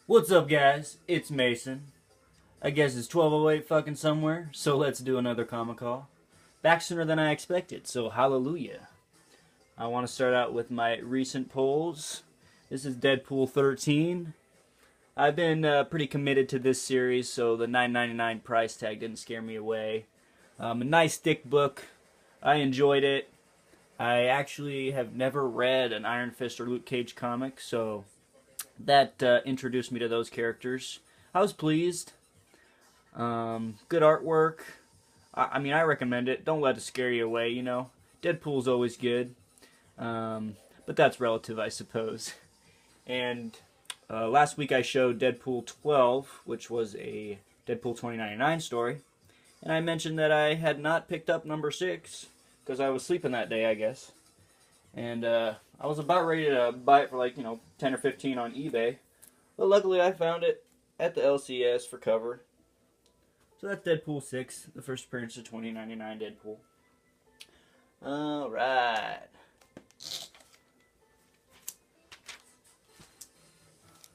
What's up, guys? It's Mason. I guess it's 12:08 fucking somewhere, so let's do another comic call. Back sooner than I expected, so hallelujah. I want to start out with my recent polls. This is Deadpool 13. I've been pretty committed to this series, so the $9.99 price tag didn't scare me away. A nice thick book. I enjoyed it. I actually have never read an Iron Fist or Luke Cage comic, so that introduced me to those characters. I was pleased. Good artwork. I mean, I recommend it. Don't let it scare you away, you know. Deadpool's always good. But that's relative, I suppose. And last week I showed Deadpool 12, which was a Deadpool 2099 story. And I mentioned that I had not picked up number 6, because I was sleeping that day, I guess. And I was about ready to buy it for like, 10 or 15 on eBay. But luckily I found it at the LCS for cover. So that's Deadpool 6, the first appearance of 2099 Deadpool. Alright.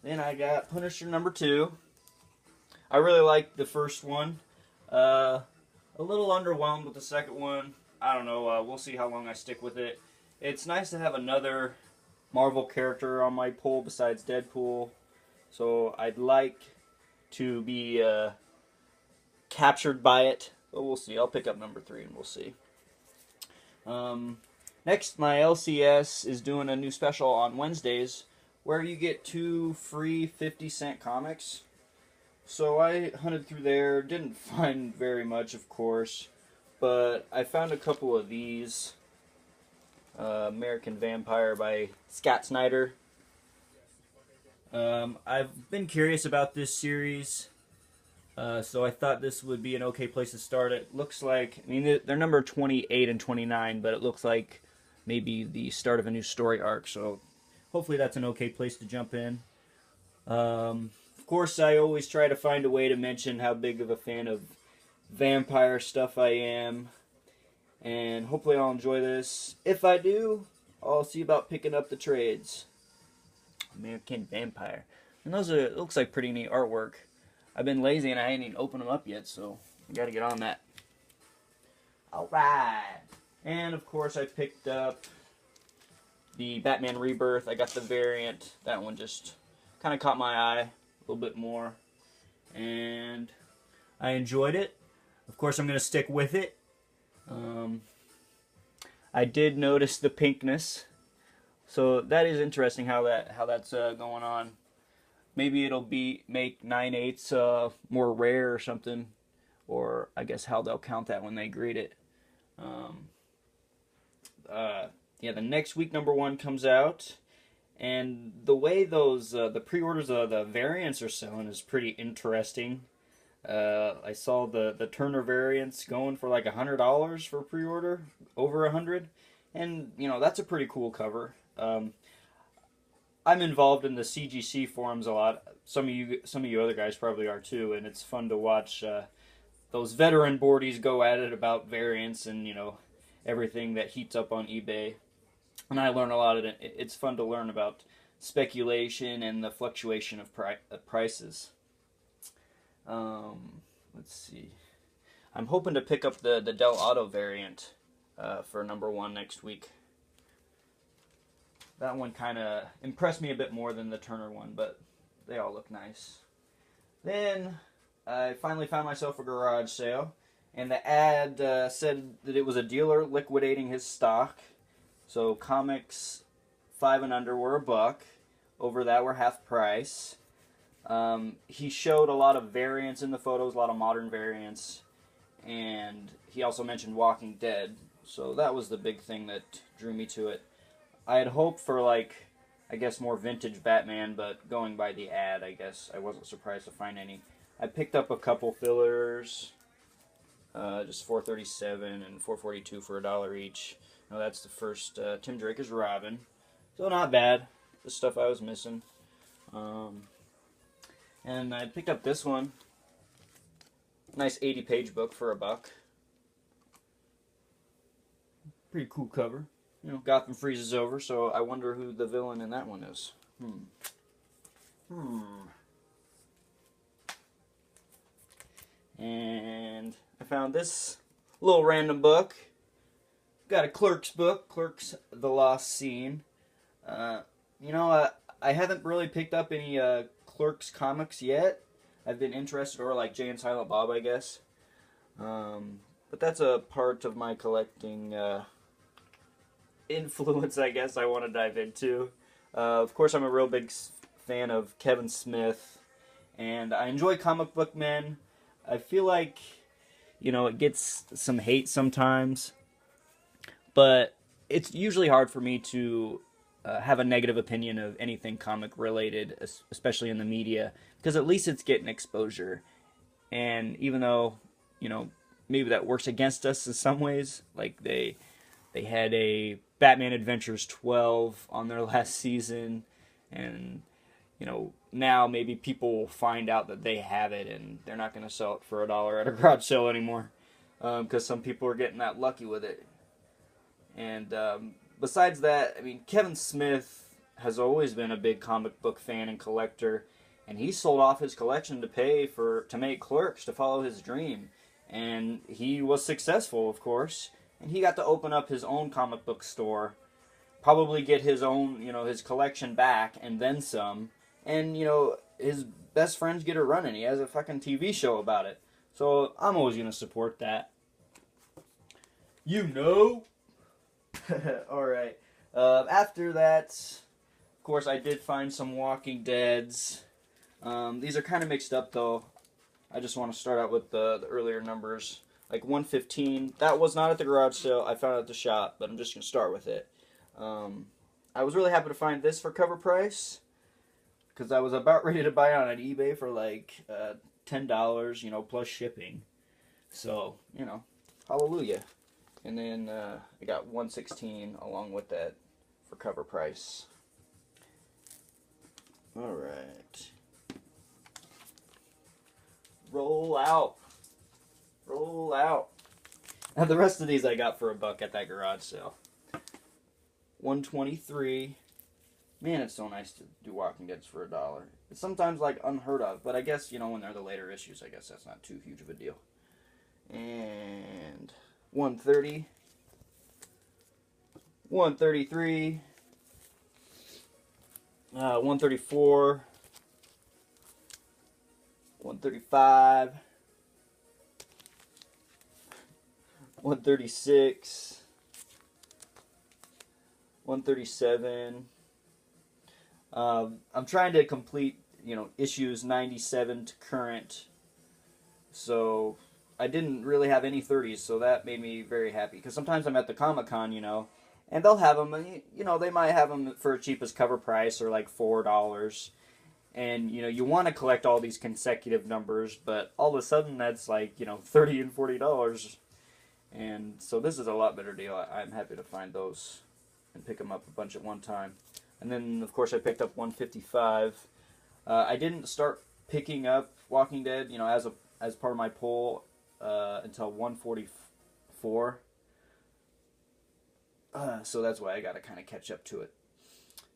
Then I got Punisher number 2. I really liked the first one. A little underwhelmed with the second one. I don't know, we'll see how long I stick with it. It's nice to have another Marvel character on my poll besides Deadpool. So I'd like to be captured by it, but we'll see. I'll pick up number 3 and we'll see. Next, my LCS is doing a new special on Wednesdays where you get 2 free 50-cent comics. So I hunted through there, didn't find very much, of course, but I found a couple of these. American Vampire by Scott Snyder. I've been curious about this series. So I thought this would be an okay place to start. It looks like, I mean, they're number 28 and 29, but it looks like maybe the start of a new story arc. So hopefully that's an okay place to jump in. Of course, I always try to find a way to mention how big of a fan of vampire stuff I am. And hopefully I'll enjoy this. If I do, I'll see about picking up the trades. American Vampire. And those are, it looks like pretty neat artwork. I've been lazy and I ain't even opened them up yet, so I gotta get on that. Alright. And of course I picked up the Batman Rebirth. I got the variant. That one just kind of caught my eye a little bit more. And I enjoyed it. Of course I'm gonna stick with it. I did notice the pinkness, so that is interesting how that's going on. Maybe it'll make 9/8 more rare or something, or I guess how they'll count that when they grade it. Yeah, the next week number 1 comes out, and the way those the pre-orders of the variants are selling is pretty interesting. I saw the Turner variants going for like $100 for pre-order, over 100, and that's a pretty cool cover. I'm involved in the CGC forums a lot. Some of you other guys probably are too, and it's fun to watch those veteran boardies go at it about variants and everything that heats up on eBay. And I learn a lot of it. It's fun to learn about speculation and the fluctuation of prices. Let's see. I'm hoping to pick up the Del Auto variant for number 1 next week. That one kind of impressed me a bit more than the Turner one, but they all look nice. Then I finally found myself a garage sale, and the ad said that it was a dealer liquidating his stock. So comics 5 and under were $1. Over that were half price. He showed a lot of variants in the photos, a lot of modern variants, and he also mentioned Walking Dead, so that was the big thing that drew me to it. I had hoped for, like, I guess more vintage Batman, but going by the ad, I guess I wasn't surprised to find any. I picked up a couple fillers, just $4.37 and $4.42 for $1 each. Now that's the first Tim Drake as Robin, so not bad. The stuff I was missing. And I picked up this one. Nice 80-page book for $1. Pretty cool cover. Gotham freezes over, so I wonder who the villain in that one is. And I found this little random book. Got a Clerks book, Clerks The Lost Scene. Uh, you know, I haven't really picked up any Clerks comics yet. I've been interested, or like Jay and Silent Bob, I guess. But that's a part of my collecting influence, I guess, I want to dive into. Of course, I'm a real big fan of Kevin Smith, and I enjoy comic book men. I feel like, it gets some hate sometimes, but it's usually hard for me to have a negative opinion of anything comic related, especially in the media, because at least it's getting exposure. And even though, maybe that works against us in some ways, like they had a Batman Adventures 12 on their last season, and now maybe people will find out that they have it and they're not going to sell it for $1 at a garage sale anymore, because some people are getting that lucky with it. And besides that, I mean, Kevin Smith has always been a big comic book fan and collector, and he sold off his collection to make Clerks, to follow his dream, and he was successful, of course. And he got to open up his own comic book store, probably get his own, his collection back and then some. And, his best friends get it running. He has a fucking TV show about it. So I'm always going to support that. Alright. After that, of course, I did find some Walking Deads. These are kind of mixed up, though. I just want to start out with the earlier numbers. Like 115, that was not at the garage sale. I found it at the shop, but I'm just going to start with it. I was really happy to find this for cover price, because I was about ready to buy it on eBay for like $10, plus shipping. So, hallelujah. And then I got 116 along with that for cover price. Alright. Roll out. Roll out. Now the rest of these I got for $1 at that garage sale. 123. Man, it's so nice to do Walking Deads for $1. It's sometimes like unheard of, but I guess, when they're the later issues, I guess that's not too huge of a deal. And 130. 133. 134. 135. 136, 137. I'm trying to complete, issues 97 to current. So I didn't really have any 30s, so that made me very happy. Because sometimes I'm at the Comic-Con, and they'll have them, they might have them for cheap as cover price, or like $4. And, you want to collect all these consecutive numbers, but all of a sudden that's like, $30 and $40. And so this is a lot better deal. I'm happy to find those and pick them up a bunch at one time. And then, of course, I picked up 155. I didn't start picking up Walking Dead, as part of my pull until 144. So that's why I got to kind of catch up to it.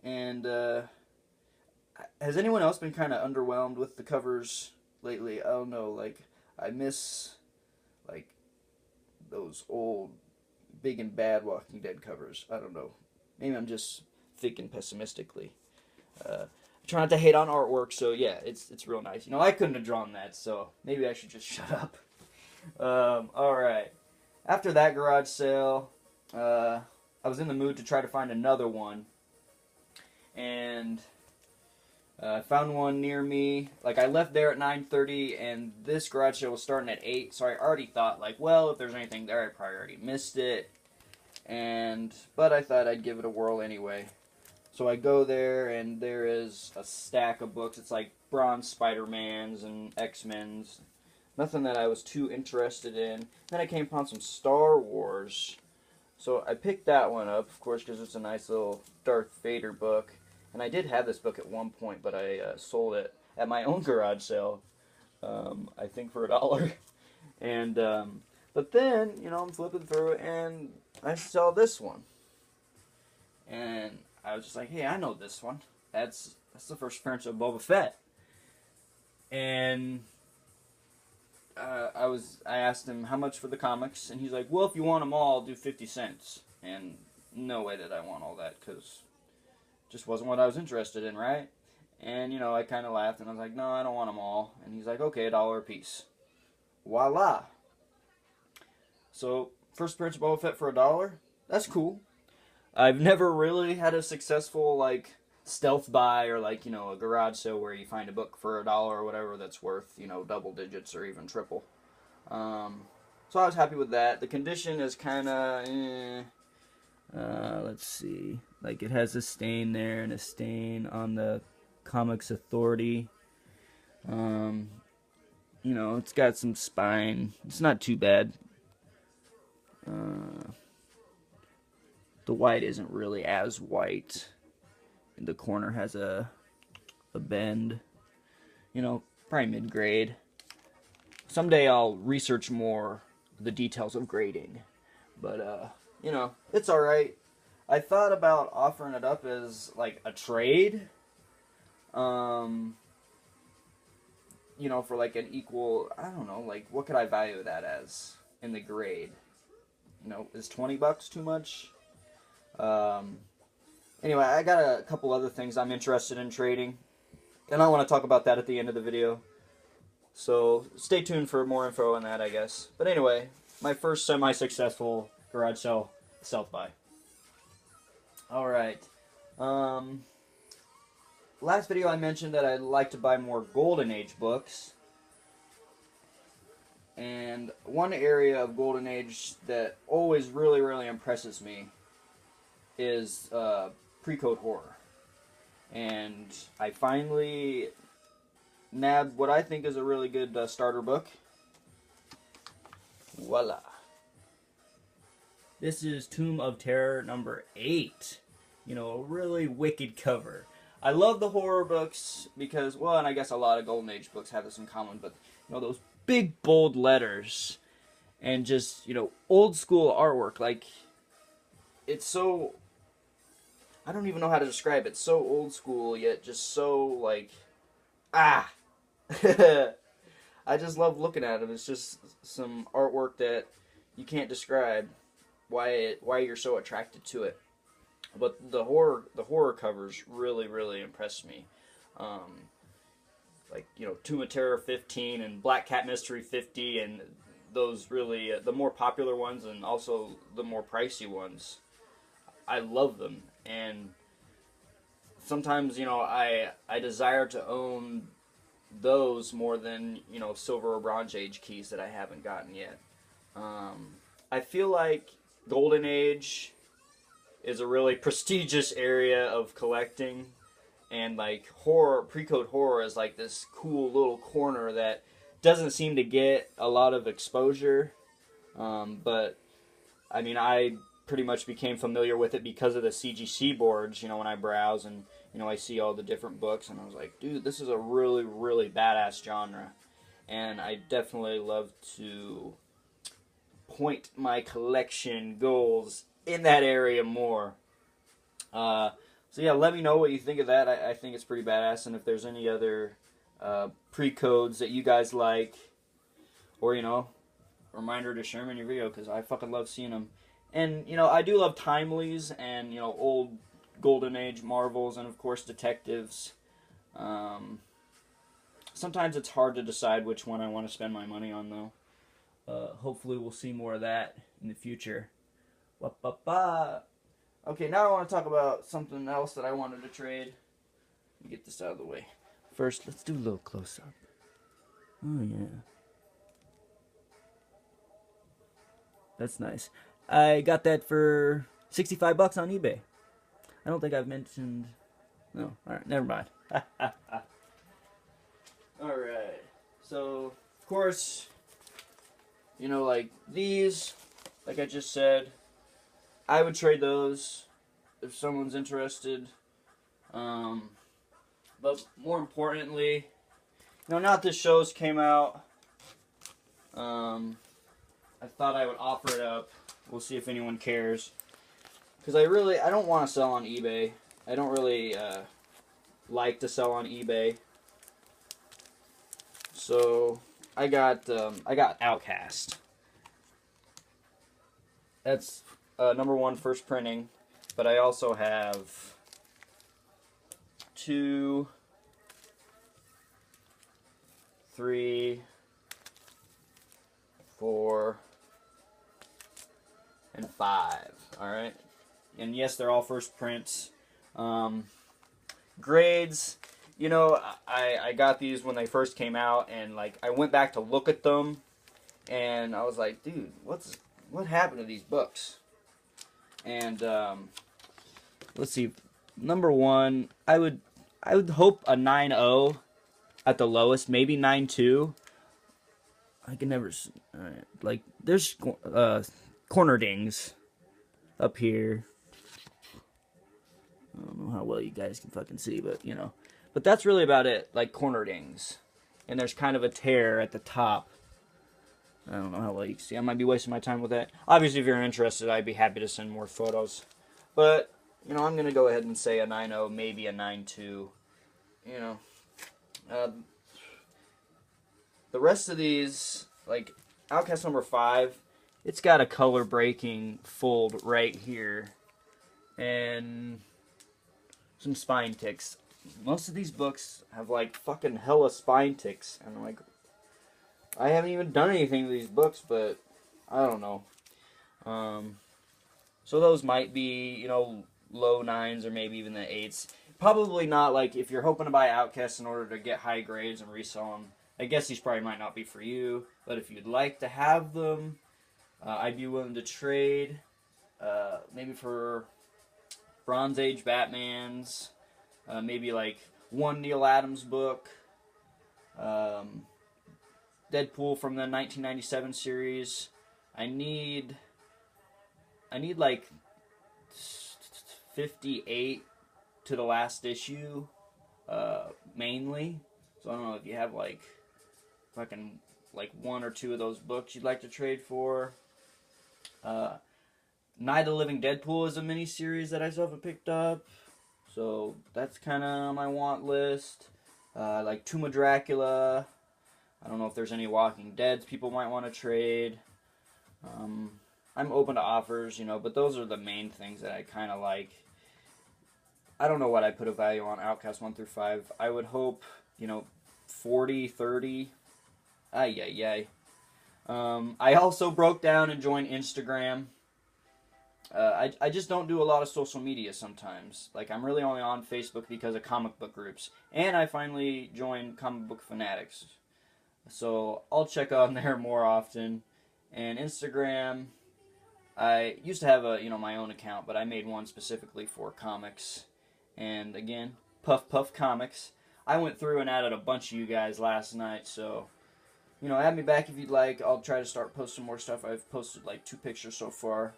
And has anyone else been kind of underwhelmed with the covers lately? I don't know. Like, I miss, like, those old big and bad Walking Dead covers. I don't know. Maybe I'm just thinking pessimistically. I try not to hate on artwork, so yeah, it's real nice. I couldn't have drawn that, so maybe I should just shut up. Alright. After that garage sale, I was in the mood to try to find another one. And I found one near me. Like, I left there at 9:30, and this garage sale was starting at 8, so I already thought, like, well, if there's anything there, I probably already missed it. But I thought I'd give it a whirl anyway. So I go there, and there is a stack of books. It's like Bronze Spider-Mans and X-Men's. Nothing that I was too interested in. Then I came upon some Star Wars. So I picked that one up, of course, because it's a nice little Darth Vader book. And I did have this book at one point, but I sold it at my own garage sale, I think for $1. And, but then, I'm flipping through it, and I saw this one. And I was just like, hey, I know this one. That's the first appearance of Boba Fett. And I asked him how much for the comics, and he's like, well, if you want them all, I'll do 50 cents. And no way did I want all that, because just wasn't what I was interested in, right? And, you know, I kind of laughed, and I was like, no, I don't want them all. And he's like, okay, $1 a piece. Voila. So, first appearance of Boba Fett for $1. That's cool. I've never really had a successful, like, stealth buy or, like, you know, a garage sale where you find a book for $1 or whatever that's worth, you know, double digits or even triple. So I was happy with that. The condition is kind of, let's see. Like, it has a stain there and a stain on the Comics Authority. You know, it's got some spine. It's not too bad. The white isn't really as white. And the corner has a bend. You know, probably mid-grade. Someday I'll research more the details of grading. But, you know, it's alright. I thought about offering it up as, like, a trade. You know, for, like, an equal, I don't know, like, what could I value that as in the grade? You know, is $20 too much? Anyway, I got a couple other things I'm interested in trading. And I want to talk about that at the end of the video. So, stay tuned for more info on that, I guess. But anyway, my first semi-successful garage sale stealth buy. Alright. Last video I mentioned that I'd like to buy more Golden Age books. And one area of Golden Age that always really, really impresses me is pre-code horror. And I finally nabbed what I think is a really good starter book. Voila. This is Tomb of Terror number 8. You know, a really wicked cover. I love the horror books because, well, and I guess a lot of Golden Age books have this in common, but, you know, those big, bold letters and just, you know, old school artwork. Like, it's so, I don't even know how to describe it. It's so old school, yet just so, like, I just love looking at them. It's just some artwork that you can't describe why you're so attracted to it. But the horror covers really, really impressed me. Like, you know, Tomb of Terror 15 and Black Cat Mystery 50 and those really, the more popular ones and also the more pricey ones. I love them. And sometimes, you know, I desire to own those more than, you know, Silver or Bronze Age keys that I haven't gotten yet. I feel like Golden Age is a really prestigious area of collecting, and like horror, pre-code horror is like this cool little corner that doesn't seem to get a lot of exposure, but I mean, I pretty much became familiar with it because of the CGC boards, you know, when I browse and, you know, I see all the different books, and I was like, dude, this is a really, really badass genre, and I definitely love to point my collection goals in that area more. So yeah, let me know what you think of that. I think it's pretty badass, and if there's any other pre-codes that you guys like, or, you know, reminder to share them in your video, because I fucking love seeing them. And, you know, I do love timelies and, you know, old Golden Age Marvels and, of course, detectives. Sometimes it's hard to decide which one I want to spend my money on, though. Hopefully we'll see more of that in the future. Okay, now I want to talk about something else that I wanted to trade. Let me get this out of the way. First, let's do a little close-up. Oh, yeah. That's nice. I got that for $65 on eBay. I don't think I've mentioned... No, alright, never mind. Alright, so, of course, you know, like these, like I just said, I would trade those if someone's interested. But more importantly, you know, now that this show's came out, I thought I would offer it up. We'll see if anyone cares. Because I don't want to sell on eBay. I don't really like to sell on eBay. So, I got Outcast. That's #1 first printing, but I also have 2, 3, 4, and 5. All right, and yes, they're all first prints. Grades, you know, I got these when they first came out, and like I went back to look at them, and I was like, dude, what happened to these books? And let's see, #1, I would hope a 9.0 at the lowest, maybe 9.2. I can never like there's corner dings up here. I don't know how well you guys can fucking see, but you know. But that's really about it, like corner dings. And there's kind of a tear at the top. I don't know how well you can see. I might be wasting my time with that. Obviously, if you're interested, I'd be happy to send more photos. But, you know, I'm going to go ahead and say a 9.0, maybe a 9.2. You know. The rest of these, like, Outcast #5, it's got a color-breaking fold right here. And some spine ticks. Most of these books have like fucking hella spine ticks, and like I haven't even done anything to these books, but I don't know. So those might be, you know, low 9s or maybe even the 8s. Probably not like if you're hoping to buy Outcasts in order to get high grades and resell them. I guess these probably might not be for you, but if you'd like to have them, I'd be willing to trade. Maybe for Bronze Age Batmans, maybe like one Neil Adams book, Deadpool from the 1997 series. I need like 58 to the last issue, mainly. So I don't know if you have like fucking like 1 or 2 of those books you'd like to trade for. Night of the Living Deadpool is a miniseries that I still haven't picked up, so that's kind of on my want list. Like Tomb of Dracula. I don't know if there's any Walking Deads people might want to trade. I'm open to offers, you know, but those are the main things that I kind of like. I don't know what I put a value on Outcast 1 through 5. I would hope, you know, 40, 30. Ay. I also broke down and joined Instagram. I just don't do a lot of social media sometimes. Like, I'm really only on Facebook because of comic book groups. And I finally joined Comic Book Fanatics. So, I'll check on there more often. And Instagram, I used to have my own account, but I made one specifically for comics. And again, Puff Puff Comics. I went through and added a bunch of you guys last night, so, you know, add me back if you'd like. I'll try to start posting more stuff. I've posted like 2 pictures so far.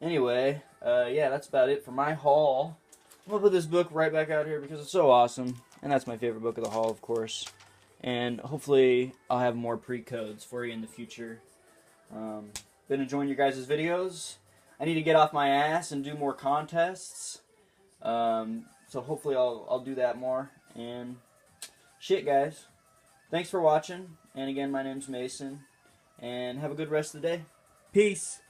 Anyway, yeah, that's about it for my haul. I'm going to put this book right back out here because it's so awesome. And that's my favorite book of the haul, of course. And hopefully I'll have more pre-codes for you in the future. Been enjoying your guys' videos. I need to get off my ass and do more contests. So hopefully I'll do that more. And shit, guys. Thanks for watching. And again, my name's Mason. And have a good rest of the day. Peace.